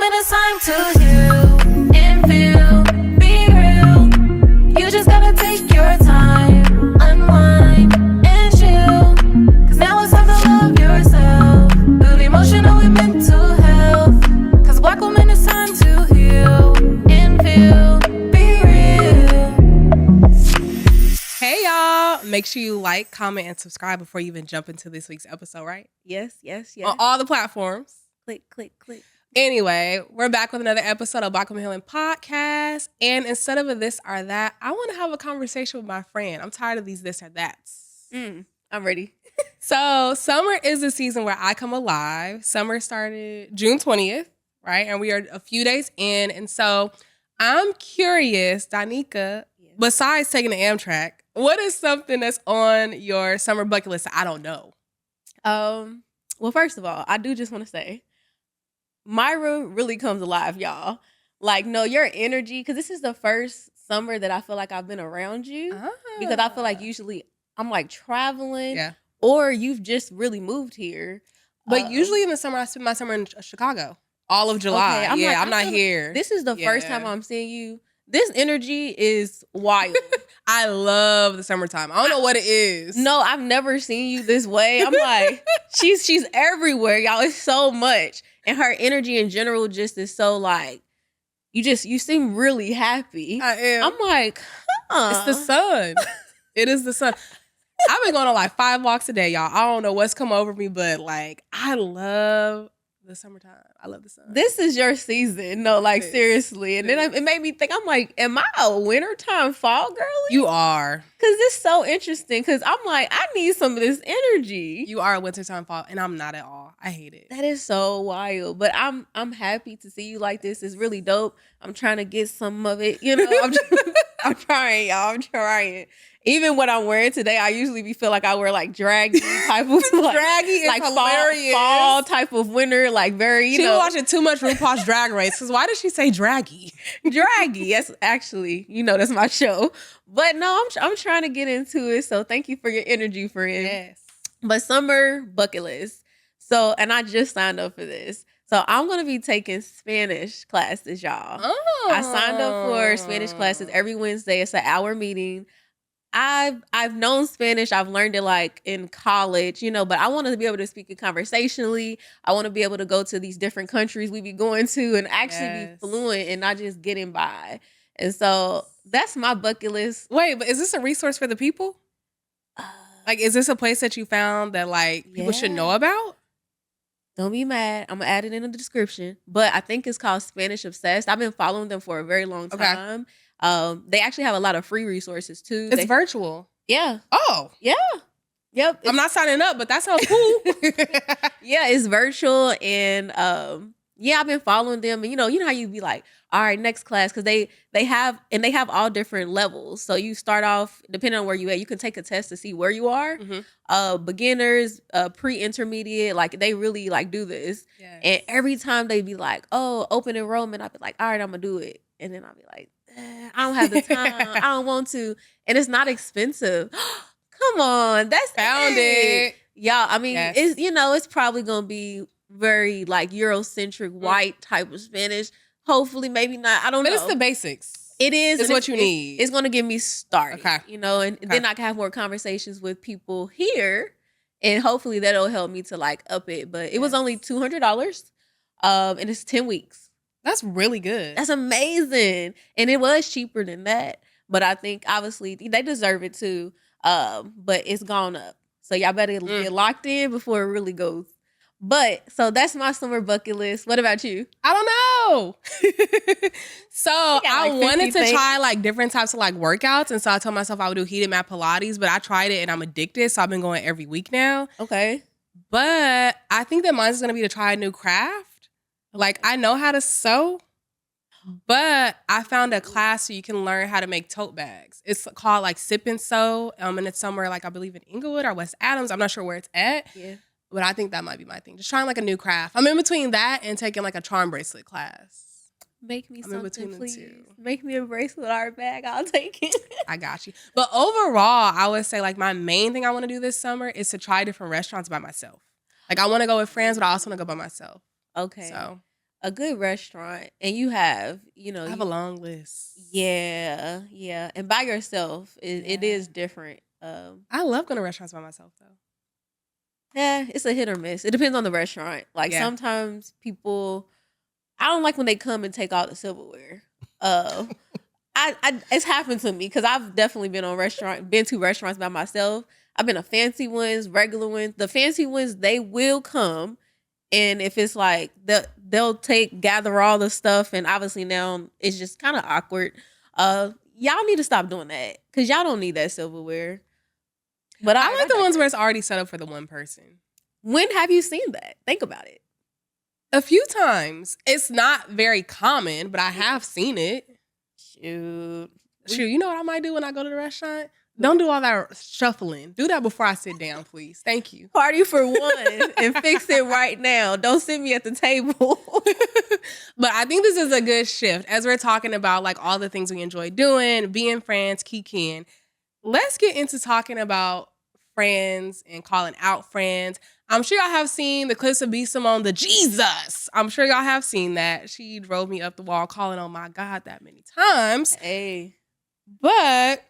when it's time to heal and feel, be real. You just gotta take your time, unwind and chill. Cause now it's time to love yourself. Build emotional and mental health. Cause Black woman, it's time to heal and feel, be real. Hey y'all, make sure you like, comment, and subscribe before you even jump into this week's episode, right? Yes. On all the platforms. Click. Anyway, we're back with another episode of Black Woman Healing Podcast. And instead of a this or that, I want to have a conversation with my friend. I'm tired of these this or that's. I'm ready. So summer is the season where I come alive. Summer started June 20th, right? And we are a few days in. And so I'm curious, Danica, besides taking the Amtrak, what is something that's on your summer bucket list that I don't know? Well, first of all, I do just want to say, Myra really comes alive, y'all. Like, no, your energy, because this is the first summer that I feel like I've been around you. Because I feel like usually I'm like traveling, or you've just really moved here. But usually in the summer, I spend my summer in Chicago. All of July. Okay, I'm not here. This is the first time I'm seeing you. This energy is wild. I love the summertime. I don't know what it is. No, I've never seen you this way. I'm like, she's everywhere, y'all. It's so much. And her energy in general just is so like, you seem really happy. I am. I'm like, It's the sun. It is the sun. I've been going on like 5 walks a day, y'all. I don't know what's come over me, but like, I love the summertime. I love the sun. This is your season. No, like seriously. And then it made me think, I'm like, am I a wintertime fall girly? You are. Because it's so interesting. Because I'm like, I need some of this energy. You are a wintertime fall, and I'm not at all. I hate it. That is so wild. But I'm happy to see you like this. It's really dope. I'm trying to get some of it. You know, I'm trying, y'all. I'm trying. Even what I'm wearing today, I usually feel like I wear like draggy type of like, draggy is like hilarious. Fall type of winter, like very, you know. She was watching too much RuPaul's Drag Race, because why did she say draggy? Draggy. That's actually, that's my show. But no, I'm trying to get into it. So thank you for your energy, friend. Yes. But summer bucket list. So, and I just signed up for this. So I'm going to be taking Spanish classes, y'all. Oh. I signed up for Spanish classes every Wednesday. It's an hour meeting. I've known Spanish. I've learned it like in college, but I want to be able to speak it conversationally. I want to be able to go to these different countries we be going to and actually be fluent and not just getting by. And so that's my bucket list. Wait, but is this a resource for the people? Like, is this a place that you found that like people should know about? Don't be mad. I'm going to add it in the description. But I think it's called Spanish Obsessed. I've been following them for a very long time. Okay. They actually have a lot of free resources too. It's virtual. Yeah. Oh. Yeah. Yep. I'm not signing up, but that sounds cool. Yeah, it's virtual, and I've been following them, and you know how you be like, all right, next class, because they have all different levels. So you start off depending on where you at. You can take a test to see where you are. Mm-hmm. Beginners, pre-intermediate, like they really like do this. Yes. And every time they be like, oh, open enrollment, I'll be like, all right, I'm gonna do it, and then I'll be like, I don't have the time. I don't want to. And it's not expensive. Come on. That's found it. Y'all, I mean, it's probably going to be very like Eurocentric, white type of Spanish. Hopefully, maybe not. I don't know. But it's the basics. It is. It's what you need. It's going to get me started. Okay. And then I can have more conversations with people here. And hopefully that'll help me to like up it. But it was only $200. And it's 10 weeks. That's really good. That's amazing. And it was cheaper than that. But I think, obviously, they deserve it too. But it's gone up. So y'all better get locked in before it really goes. But, so that's my summer bucket list. What about you? I don't know. So I wanted to try like different types of like workouts. And so I told myself I would do heated mat Pilates. But I tried it and I'm addicted. So I've been going every week now. Okay. But I think that mine's going to be to try a new craft. Like, I know how to sew, but I found a class so you can learn how to make tote bags. It's called, like, Sip and Sew, and it's somewhere, like, I believe in Inglewood or West Adams. I'm not sure where it's at, but I think that might be my thing. Just trying, like, a new craft. I'm in between that and taking, like, a charm bracelet class. Make me something, please. Make me a bracelet or a bag. I'll take it. I got you. But overall, I would say, like, my main thing I want to do this summer is to try different restaurants by myself. Like, I want to go with friends, but I also want to go by myself. Okay. So a good restaurant and you have, I have a long list. yeah. And by yourself, it Yeah. is different. I love going to restaurants by myself though. Yeah, it's a hit or miss. It depends on the restaurant. Like Yeah. sometimes people, I don't like when they come and take all the silverware. It's happened to me because I've definitely been to restaurants by myself. I've been to fancy ones, regular ones. The fancy ones, they will come, and if it's like they'll gather all the stuff, and obviously now it's just kind of awkward. Y'all need to stop doing that because y'all don't need that silverware. But I like the ones where it's already set up for the one person. When have you seen that? Think about it. A few times. It's not very common, but I have seen it. Shoot, you know what I might do when I go to the restaurant? Don't do all that shuffling. Do that before I sit down, please. Thank you. Party for one and fix it right now. Don't sit me at the table. But I think this is a good shift as we're talking about like all the things we enjoy doing, being friends, kikiing. Let's get into talking about friends and calling out friends. I'm sure y'all have seen the clips of B. Simone, the Jesus. I'm sure y'all have seen that. She drove me up the wall calling on my God that many times. Hey. But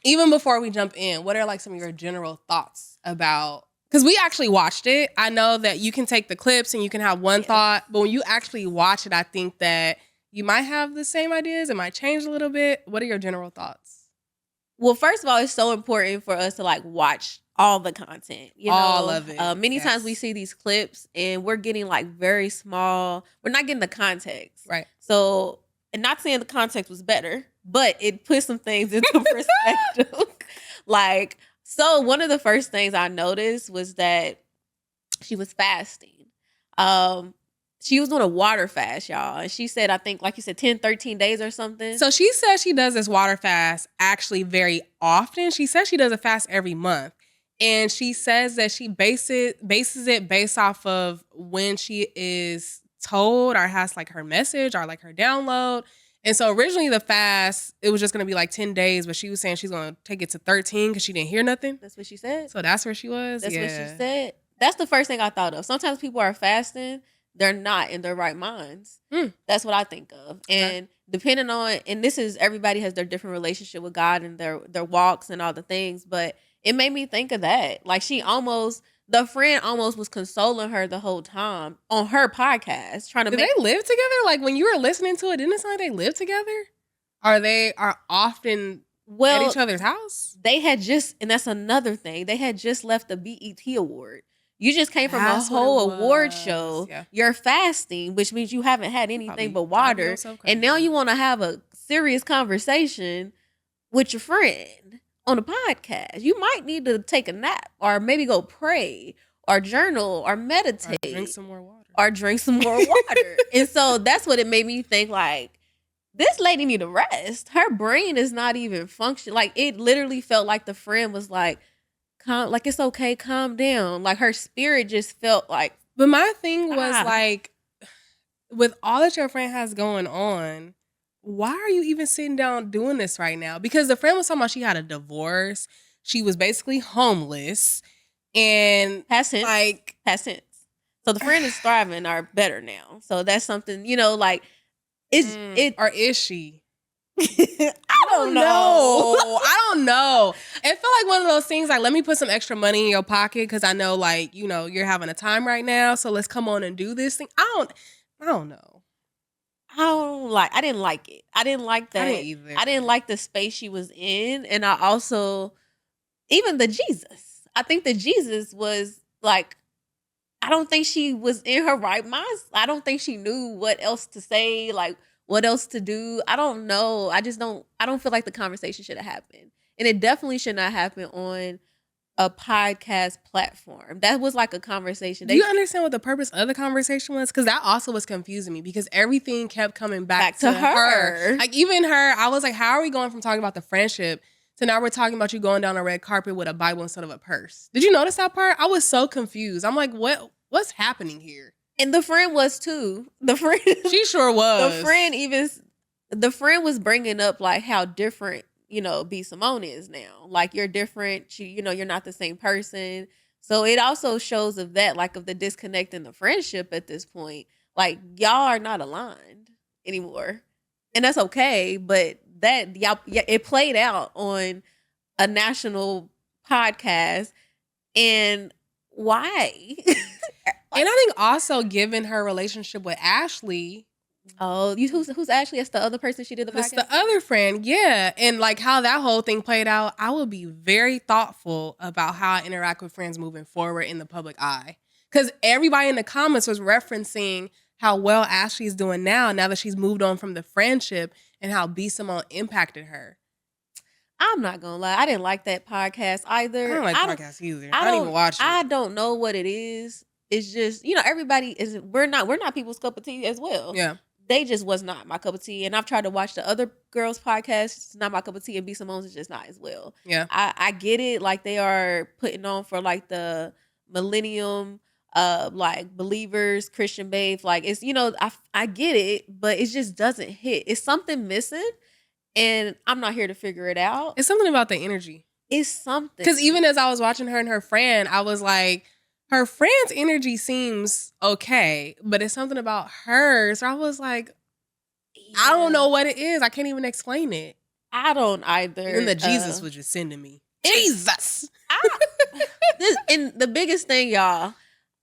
even before we jump in, what are like some of your general thoughts about, because we actually watched it. I know that you can take the clips and you can have one thought, but when you actually watch it, I think that you might have the same ideas. It might change a little bit. What are your general thoughts? Well, first of all, it's so important for us to like watch all the content. All of it. Many times we see these clips and we're getting like very small. We're not getting the context. Right. So, and not saying the context was better, but it puts some things into perspective. So one of the first things I noticed was that she was fasting. She was doing a water fast, y'all. And she said, I think, like you said, 10, 13 days or something. So she says she does this water fast actually very often. She says she does a fast every month. And she says that she bases it based off of when she is told or has like her message or like her download. And so originally the fast, it was just going to be like 10 days, but she was saying she's going to take it to 13 because she didn't hear nothing. That's what she said. So that's where she was? That's what she said. That's the first thing I thought of. Sometimes people are fasting, they're not in their right minds. That's what I think of. And depending on, and this is, everybody has their different relationship with God and their walks and all the things, but it made me think of that. Like the friend almost was consoling her the whole time on her podcast, trying to Do they live together? Like when you were listening to it, didn't it sound like they live together? Or they are often at each other's house? They had just, and that's another thing, they had just left the BET award. You just came from a whole award show. Yeah. You're fasting, which means you haven't had anything but water. And now you want to have a serious conversation with your friend on a podcast. You might need to take a nap or maybe go pray or journal or meditate. Or drink some more water. And so that's what it made me think, like, this lady need a rest. Her brain is not even functioning. Like, it literally felt like the friend was like, like, it's okay, calm down. Like, her spirit just felt like. But my thing was like, with all that your friend has going on, why are you even sitting down doing this right now? Because the friend was talking about she had a divorce. She was basically homeless. And past tense. So the friend is thriving or better now. So that's something, like, or is she? I don't know. I don't know. It felt like one of those things like, let me put some extra money in your pocket because I know, like, you're having a time right now. So let's come on and do this thing. I don't know. I didn't like it. I didn't like that. I didn't either. I didn't like the space she was in. And I also, even the Jesus. I think the Jesus was like, I don't think she was in her right mind. I don't think she knew what else to say, like what else to do. I don't know. I don't feel like the conversation should have happened. And it definitely should not happen on a podcast platform. That was like a conversation. Do you understand what the purpose of the conversation was? Because that also was confusing me because everything kept coming back to her. Like even her, I was like, how are we going from talking about the friendship to now we're talking about you going down a red carpet with a Bible instead of a purse? Did you notice that part? I was so confused. I'm like, what's happening here? And the friend was too. The friend, she sure was. The friend was bringing up like how different, B. Simone is now. Like you're different. You're not the same person. So it also shows of that, like of the disconnect in the friendship at this point. Like, y'all are not aligned anymore. And that's okay. But that, y'all, yeah, it played out on a national podcast. And why? And I think also given her relationship with Ashley, Oh, who's Ashley? That's the other person she did the that's podcast. the other friend, yeah. And like how that whole thing played out, I will be very thoughtful about how I interact with friends moving forward in the public eye. Because everybody in the comments was referencing how well Ashley's doing now that she's moved on from the friendship and how B. Simone impacted her. I'm not gonna lie, I didn't like that podcast either. I don't like podcasts either. I don't even watch it. I don't know what it is. It's just, everybody is. We're not people's cup of tea as well. Yeah. They just was not my cup of tea. And I've tried to watch the other girls' podcasts. It's not my cup of tea. And B. Simone's is just not as well. Yeah. I get it. Like, they are putting on for like the millennium, like believers, Christian babes. Like, it's, I get it, but it just doesn't hit. It's something missing. And I'm not here to figure it out. It's something about the energy. It's something. Because even as I was watching her and her friend, I was like, her friend's energy seems okay, but it's something about her. So I was like, I don't know what it is. I can't even explain it. I don't either. And the Jesus was just sending me. Jesus! And the biggest thing, y'all,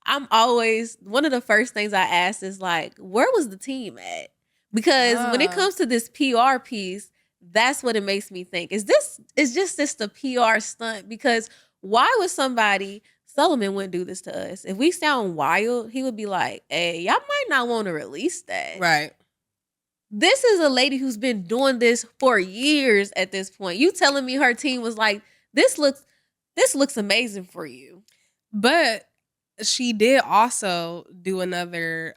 I'm always, one of the first things I ask is like, where was the team at? Because when it comes to this PR piece, that's what it makes me think. Is this the PR stunt? Because why would somebody, Solomon wouldn't do this to us. If we sound wild, he would be like, hey, y'all might not want to release that. Right. This is a lady who's been doing this for years at this point. You telling me her team was like, this looks amazing for you. But she did also do another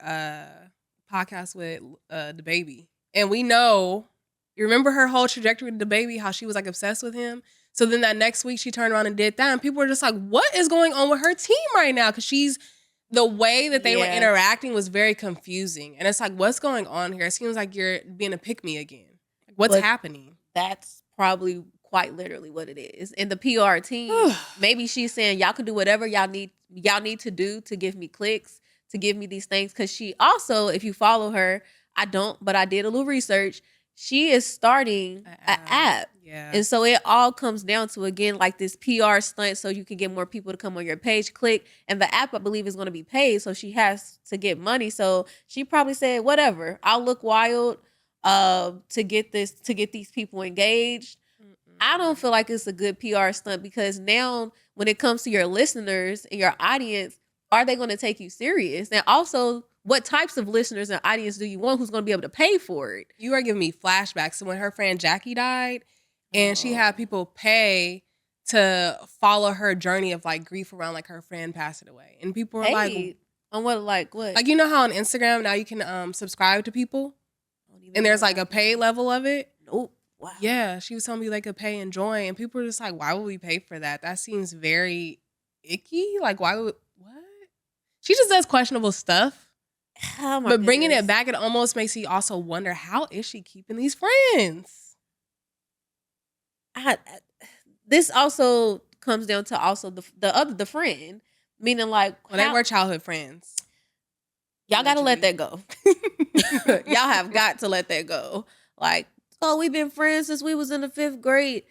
podcast with the baby. And we know, you remember her whole trajectory with the baby, how she was like obsessed with him? So then that next week she turned around and did that. And people were just like, what is going on with her team right now? Because the way that they were interacting was very confusing. And it's like, what's going on here? It seems like you're being a pick-me again. Like, what's happening? That's probably quite literally what it is. And the PR team, maybe she's saying, y'all can do whatever y'all need to do to give me clicks, to give me these things. Because she also, if you follow her, I don't, but I did a little research. She is starting an app. Yeah. And so it all comes down to, again, like this PR stunt so you can get more people to come on your page, click. And the app, I believe, is going to be paid. So she has to get money. So she probably said, whatever, I'll look wild to get these people engaged. I don't feel like it's a good PR stunt, because now when it comes to your listeners and your audience, are they going to take you serious? And also, what types of listeners and audience do you want who's going to be able to pay for it? You are giving me flashbacks to when her friend Jackie died, and she had people pay to follow her journey of like grief around like her friend passing away. And people were like, on what? Like, you know how on Instagram now you can subscribe to people? And there's like a pay level of it? Nope. Wow. Yeah, she was telling me they could pay and join. And people were just like, why would we pay for that? That seems very icky. Like, why would, what? She just does questionable stuff. Oh my but bringing goodness. it back, it almost makes you also wonder, how is she keeping these friends? This also comes down to also the friend, meaning like, Well, they were childhood friends. Y'all got to let that go. Y'all have got to let that go. Like, oh, we've been friends since we was in the 5th grade.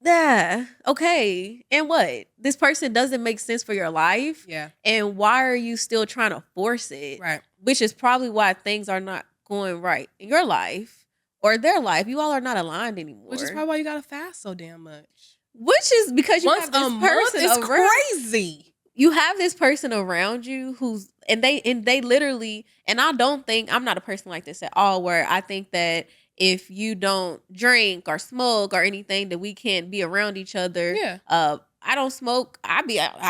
Yeah, okay. And what? This person doesn't make sense for your life. Yeah. And why are you still trying to force it? Right. Which is probably why things are not going right in your life or their life. You all are not aligned anymore. Which is probably why you gotta fast so damn much. Which is because you Once have this a month person is around. crazy. You have this person around you who's and they literally, and I don't think, I'm not a person like this at all, where I think that if you don't drink or smoke or anything, that we can't be around each other. Yeah. I don't smoke. I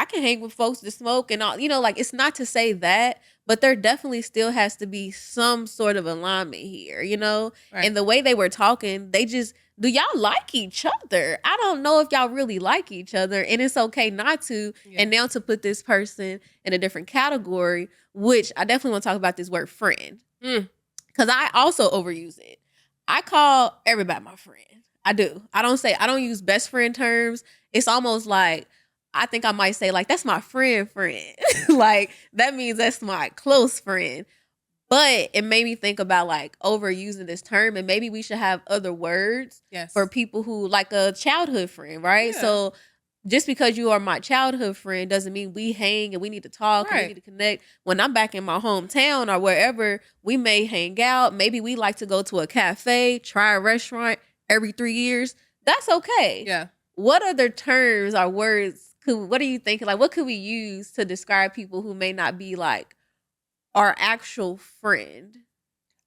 can hang with folks that smoke and all, like, it's not to say that, but there definitely still has to be some sort of alignment here, Right. And the way they were talking, do y'all like each other? I don't know if y'all really like each other, and it's okay not to. Yeah. And now to put this person in a different category, which I definitely want to talk about this word friend. Because I also overuse it. I call everybody my friend. I do. I don't use best friend terms. It's almost like, I think I might say like, that's my friend. Like, that means that's my close friend. But it made me think about like overusing this term, and maybe we should have other words for people who like a childhood friend, right? Yeah. So just because you are my childhood friend doesn't mean we hang and we need to talk and we need to connect. When I'm back in my hometown or wherever, we may hang out. Maybe we like to go to a cafe, try a restaurant every 3 years. That's okay. Yeah. What other terms or words what are you thinking? Like, what could we use to describe people who may not be like our actual friend?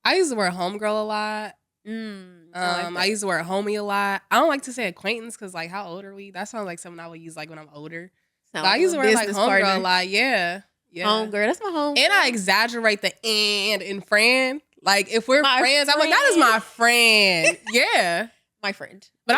I use the word homegirl a lot. I use the word homie a lot. I don't like to say acquaintance because, like, how old are we? That sounds like something I would use like when I'm older. But I use the word like homegirl a lot. Yeah. Homegirl, that's my home. And I exaggerate the and in friend. Like, if we're friends, I'm like, that is my friend. Yeah. My friend. But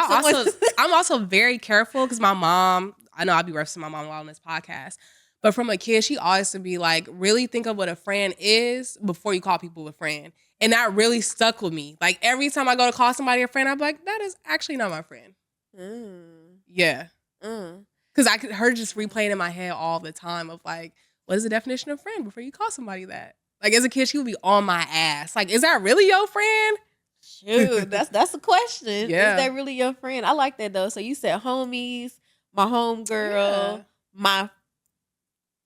I'm also very careful because my mom, I know I'll be referencing my mom a lot on this podcast, but from a kid, she always to be like, really think of what a friend is before you call people a friend. And that really stuck with me. Like, every time I go to call somebody a friend, I'm like, that is actually not my friend. Yeah. Because I could her just replaying in my head all the time of like, what is the definition of friend before you call somebody that? Like, as a kid, she would be on my ass. Like, is that really your friend? Shoot, that's a question. Yeah. Is that really your friend? I like that though. So you said homies, my homegirl, my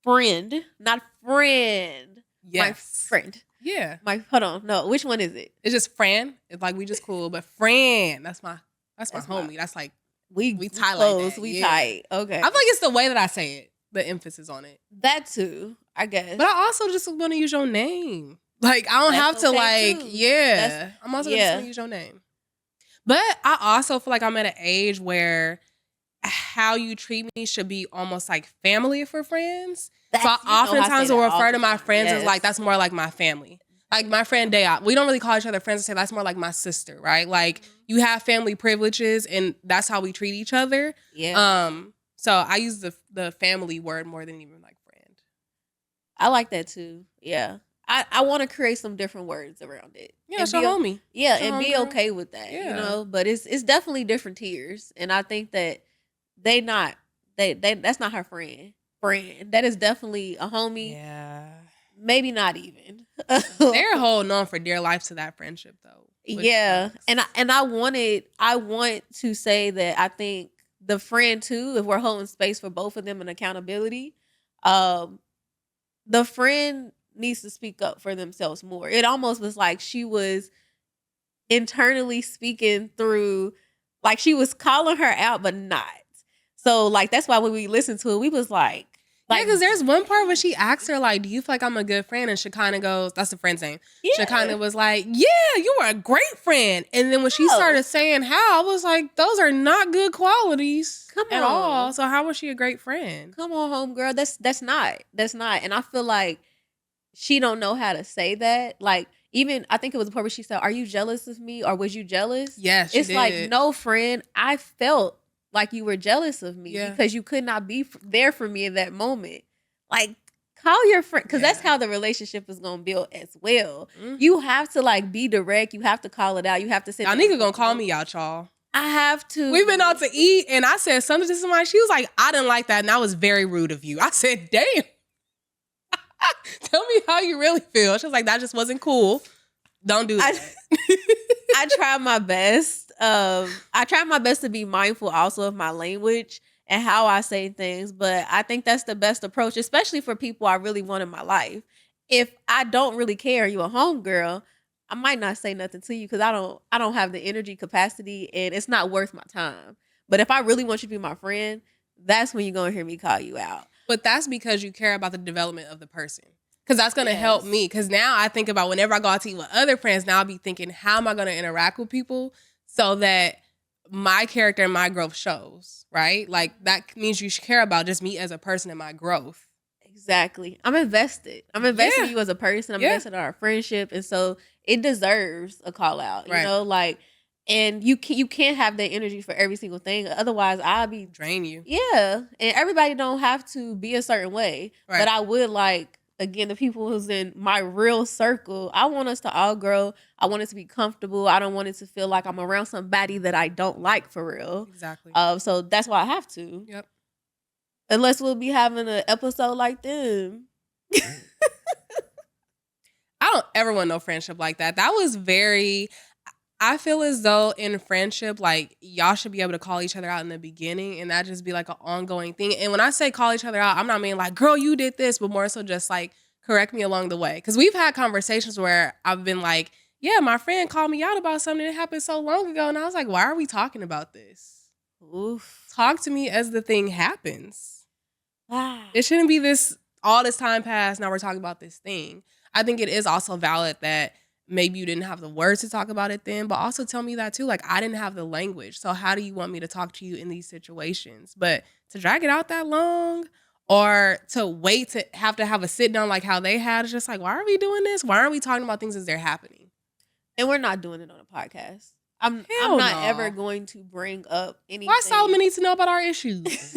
friend, not friend. Yes. My friend. Yeah. Hold on. No, which one is it? It's just friend. It's like we just cool, but friend. That's my homie. That's like we tight close, like that. We tight. Okay. I feel like it's the way that I say it, the emphasis on it. That too, I guess. But I also just want to use your name. Like, I don't have to like, I'm also just gonna use your name. But I also feel like I'm at an age where how you treat me should be almost like family if we're friends. So I oftentimes will refer to my friends as like, that's more like my family. Like my friend Dea, we don't really call each other friends and say that's more like my sister, right? Like you have family privileges and that's how we treat each other. Yeah. So I use the family word more than even like friend. I like that too. Yeah. I want to create some different words around it. Yeah, so homie. Yeah, and be okay with that. Yeah. You know, but it's definitely different tiers. And I think that that's not her friend. That is definitely a homie. Yeah. Maybe not even. They're holding on for dear life to that friendship though. Yeah. And I want to say that I think the friend too, if we're holding space for both of them and accountability, the friend needs to speak up for themselves more. It almost was like she was internally speaking through, like she was calling her out, but not. So like, that's why when we listened to it, we was like, yeah, because there's one part where she asked her, like, do you feel like I'm a good friend? And Shekinah goes, that's the friend's name. Yeah. Shekinah was like, yeah, you are a great friend. And then when she started saying how, I was like, those are not good qualities at all. So how was she a great friend? Come on, homegirl. That's not. And I feel like she don't know how to say that. Like, even, I think it was the part where she said, are you jealous of me? Or was you jealous? Yes, it's like, no, friend, I felt like you were jealous of me because you could not be there for me in that moment. Like, call your friend, because that's how the relationship is going to build as well. Mm-hmm. You have to like be direct. You have to call it out. You have to say, y'all nigga gonna call me out, y'all. I have to. We've been out to eat and I said something to somebody. She was like, I didn't like that. And that was very rude of you. I said, damn. Tell me how you really feel. She was like, that just wasn't cool. Don't do that. I try my best. I try my best to be mindful also of my language and how I say things. But I think that's the best approach, especially for people I really want in my life. If I don't really care, you a homegirl, I might not say nothing to you because I don't have the energy capacity and it's not worth my time. But if I really want you to be my friend, that's when you're going to hear me call you out. But that's because you care about the development of the person. Because that's going to help me. Because now I think about whenever I go out to eat with other friends, now I'll be thinking, how am I going to interact with people so that my character and my growth shows, right? Like, that means you should care about just me as a person and my growth. Exactly. I'm invested. I'm invested in you as a person. I'm invested in our friendship. And so it deserves a call out, you know? Like, and you can't have that energy for every single thing. Otherwise, I'll be... drain you. Yeah. And everybody don't have to be a certain way. Right. But I would like... Again, the people who's in my real circle, I want us to all grow. I want it to be comfortable. I don't want it to feel like I'm around somebody that I don't like for real. Exactly. So that's why I have to. Yep. Unless we'll be having an episode like them. I don't ever want no friendship like that. That was very. I feel as though in friendship, like y'all should be able to call each other out in the beginning, and that just be like an ongoing thing. And when I say call each other out, I'm not meaning like, girl, you did this, but more so just like correct me along the way. Because we've had conversations where I've been like, yeah, my friend called me out about something that happened so long ago, and I was like, why are we talking about this? Oof. Talk to me as the thing happens. Ah. It shouldn't be this all this time passed. Now we're talking about this thing. I think it is also valid that maybe you didn't have the words to talk about it then, but also tell me that too. Like, I didn't have the language. So how do you want me to talk to you in these situations? But to drag it out that long or to wait to have a sit down like how they had, it's just like, why are we doing this? Why aren't we talking about things as they're happening? And we're not doing it on a podcast. I'm Hell not no. ever going to bring up anything. Why Solomon needs to know about our issues?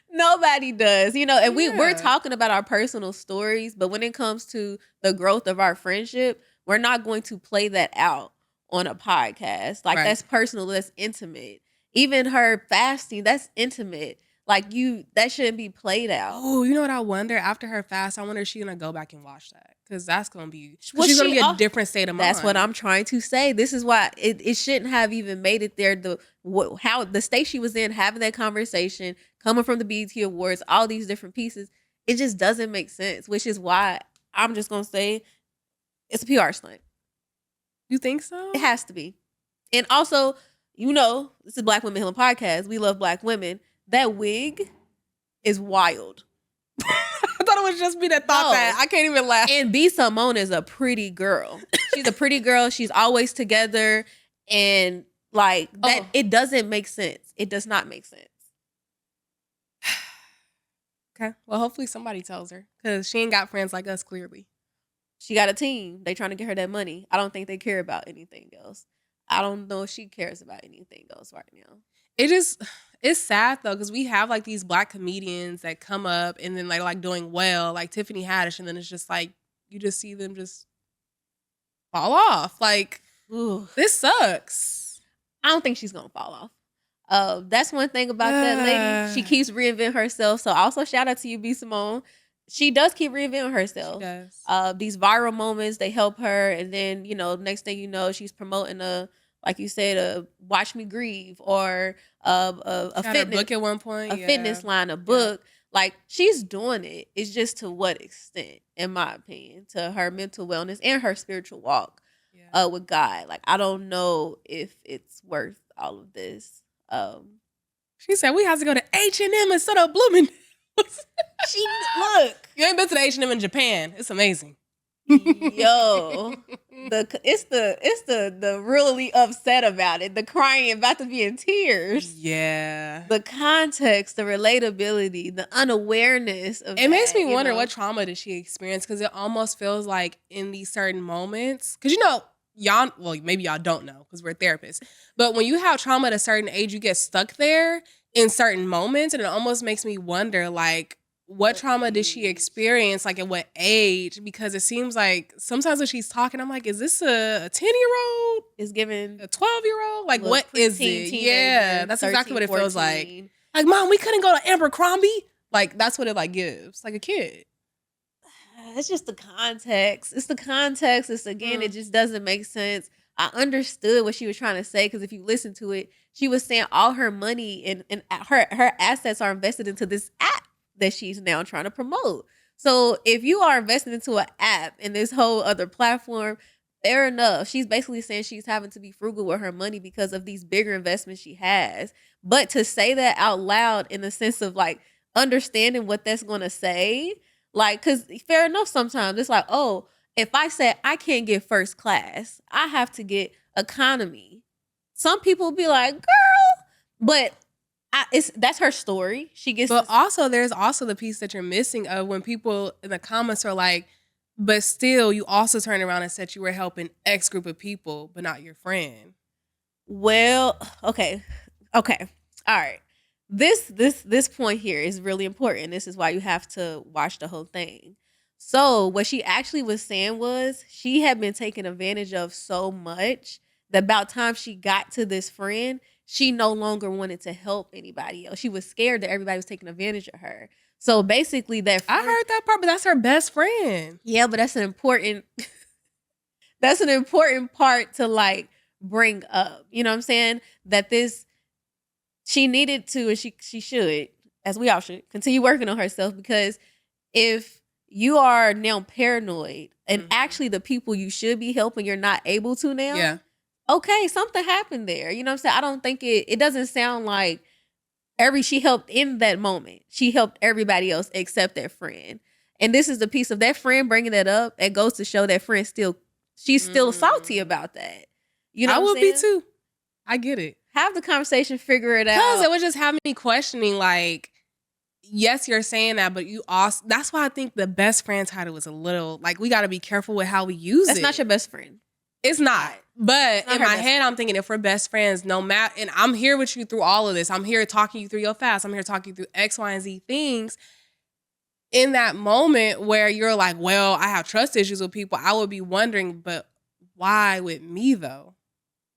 Nobody does, you know, and we're Yeah. talking about our personal stories, but when it comes to the growth of our friendship, we're not going to play that out on a podcast. Like, Right. that's personal, that's intimate. Even her fasting, that's intimate. Like, that shouldn't be played out. Oh, you know what I wonder? After her fast, I wonder if she's going to go back and watch that. Because that's going to be, Well, she's going to she- be a different state of mind. That's what I'm trying to say. This is why it shouldn't have even made it there. How the state she was in, having that conversation, coming from the BET Awards, all these different pieces, it just doesn't make sense. Which is why I'm just gonna say it's a PR stunt. You think so? It has to be. And also, you know, this is Black Women Healing Podcast. We love Black women. That wig is wild. I thought it was just me that thought No. that. I can't even laugh. And B. Simone is a pretty girl. She's a pretty girl. She's always together. And like that, Oh. it doesn't make sense. It does not make sense. Okay. Well, hopefully somebody tells her. Because she ain't got friends like us, clearly. She got a team. They trying to get her that money. I don't think they care about anything else. I don't know if she cares about anything else right now. It's sad though, because we have like these Black comedians that come up and then like doing well, like Tiffany Haddish, and then it's just like you just see them just fall off. Like, Ooh. this sucks. I don't think she's gonna fall off. That's one thing about that lady. She keeps reinventing herself. So also shout out to you, B. Simone. She does keep reinventing herself. She does. These viral moments, they help her. And then, you know, next thing you know, she's promoting like you said, a Watch Me Grieve or a She had her fitness book at one point. a yeah. fitness line, a book. Like, she's doing it. It's just to what extent, in my opinion, to her mental wellness and her spiritual walk Yeah. with God. Like, I don't know if it's worth all of this. She said we have to go to H&M instead of Bloomingdale's. She look, You ain't been to the H&M in Japan. It's amazing. yo, it's the really upset about it, the crying, about to be in tears. Yeah. The context, the relatability, the unawareness of It makes that, me you wonder know? what trauma did she experience, because it almost feels like in these certain moments, because you know, y'all, well, maybe y'all don't know because we're therapists, but when you have trauma at a certain age, you get stuck there in certain moments, and it almost makes me wonder, like, what trauma did she experience, like at what age? Because it seems like sometimes when she's talking, I'm like, is this a 10-year-old, It's given a 12-year-old? Like, little what is preteen it? teenager, Yeah, that's 13, exactly what it feels like. 14. Like, Mom, we couldn't go to Abercrombie. Like, that's what it like gives, like a kid. It's just the context. It's the context. It's again, it just doesn't make sense. I understood what she was trying to say, because if you listen to it, she was saying all her money and her assets are invested into this app that she's now trying to promote. So if you are invested into an app and this whole other platform, fair enough. She's basically saying she's having to be frugal with her money because of these bigger investments she has. But to say that out loud in the sense of like understanding what that's going to say, like, because fair enough, sometimes it's like, oh, if I say I can't get first class, I have to get economy. Some people be like, girl, but that's her story. She gets But also, there's also the piece that you're missing of when people in the comments are like, but still, you also turn around and said you were helping X group of people, but not your friend. Well, okay. All right. This point here is really important. This is why you have to watch the whole thing. So what she actually was saying was she had been taken advantage of so much that about time she got to this friend, she no longer wanted to help anybody else. She was scared that everybody was taking advantage of her. So basically that I heard that part, but that's her best friend. Yeah, but that's an important part to like bring up. You know what I'm saying? That she needed to, and she should, as we all should, continue working on herself, because if you are now paranoid and actually the people you should be helping you're not able to now. Yeah. Okay, something happened there. You know what I'm saying? I don't think it doesn't sound like she helped in that moment. She helped everybody else except that friend. And this is the piece of that friend bringing that up. It goes to show that friend she's still salty about that. You know I what I'm would be saying? too. I get it. Have the conversation, figure it out. Because it would just have me questioning, like, yes, you're saying that, but you also, that's why I think the best friend title is a little, like, we got to be careful with how we use it. That's not your best friend. It's not. But not in her my best head, I'm thinking if we're best friends, no matter, and I'm here with you through all of this. I'm here talking you through your fast. I'm here talking you through X, Y, and Z things. In that moment where you're like, well, I have trust issues with people, I would be wondering, but why with me though?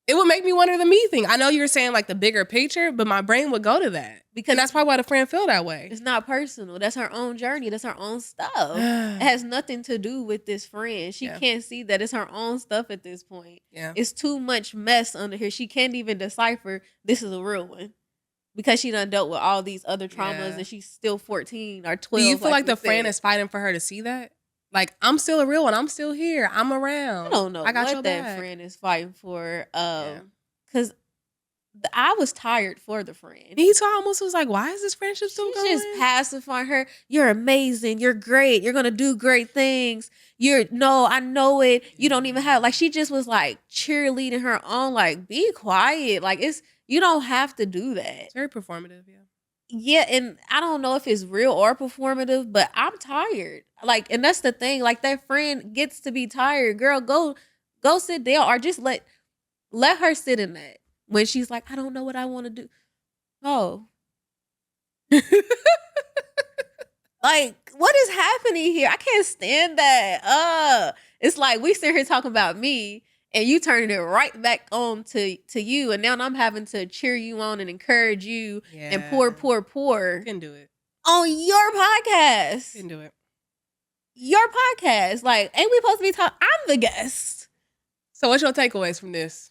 It would make me wonder the me thing. I know you're saying like the bigger picture, but my brain would go to that. Because that's probably why the friend feel that way. It's not personal. That's her own journey. That's her own stuff. It has nothing to do with this friend. She can't see that it's her own stuff at this point. Yeah. It's too much mess under here. She can't even decipher this is a real one. Because she done dealt with all these other traumas and she's still 14 or 12. Do you feel like the friend is fighting for her to see that? Like, I'm still a real one. I'm still here. I'm around. I don't know I got what your that back. friend is fighting for. Because I was tired for the friend. He almost was like, why is this friendship still going? Just pacifying her. You're amazing. You're great. You're going to do great things. I know it. You don't even have, like, she just was like cheerleading her on, like, be quiet. Like, you don't have to do that. It's very performative, yeah. Yeah, and I don't know if it's real or performative, but I'm tired. Like, and that's the thing. Like, that friend gets to be tired. Girl, go sit down, or just let her sit in that. When she's like, I don't know what I want to do. Oh. Like, what is happening here? I can't stand that. It's like we sit here talking about me and you turning it right back on to you. And now I'm having to cheer you on and encourage you and pour. Can do it. On your podcast. Can do it. Your podcast. Like, ain't we supposed to be talking? I'm the guest. So what's your takeaways from this?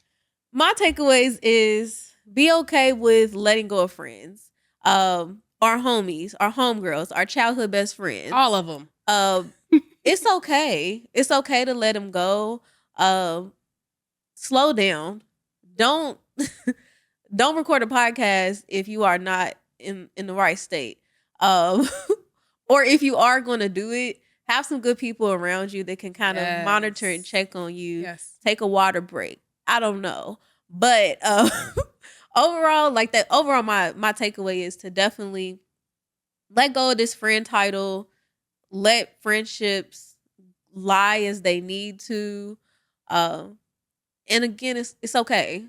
My takeaways is be okay with letting go of friends. Our homies, our homegirls, our childhood best friends. All of them. It's okay. It's okay to let them go. Slow down. Don't record a podcast if you are not in the right state. Or if you are going to do it, have some good people around you that can kind of monitor and check on you. Yes. Take a water break. I don't know. But overall, my takeaway is to definitely let go of this friend title. Let friendships lie as they need to. And again, it's okay.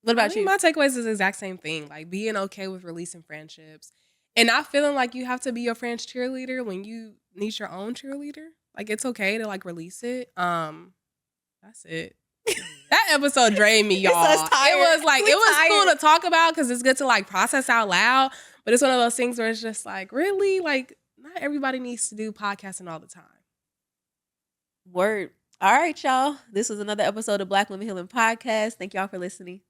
What about you? My takeaways is the exact same thing. Like, being okay with releasing friendships and not feeling like you have to be your friend's cheerleader when you need your own cheerleader. Like, it's okay to like release it. That's it. That episode drained me, y'all. It was like, it was cool to talk about because it's good to like process out loud. But it's one of those things where it's just like, really? Like, not everybody needs to do podcasting all the time. Word. All right, y'all. This was another episode of Black Women Healing Podcast. Thank y'all for listening.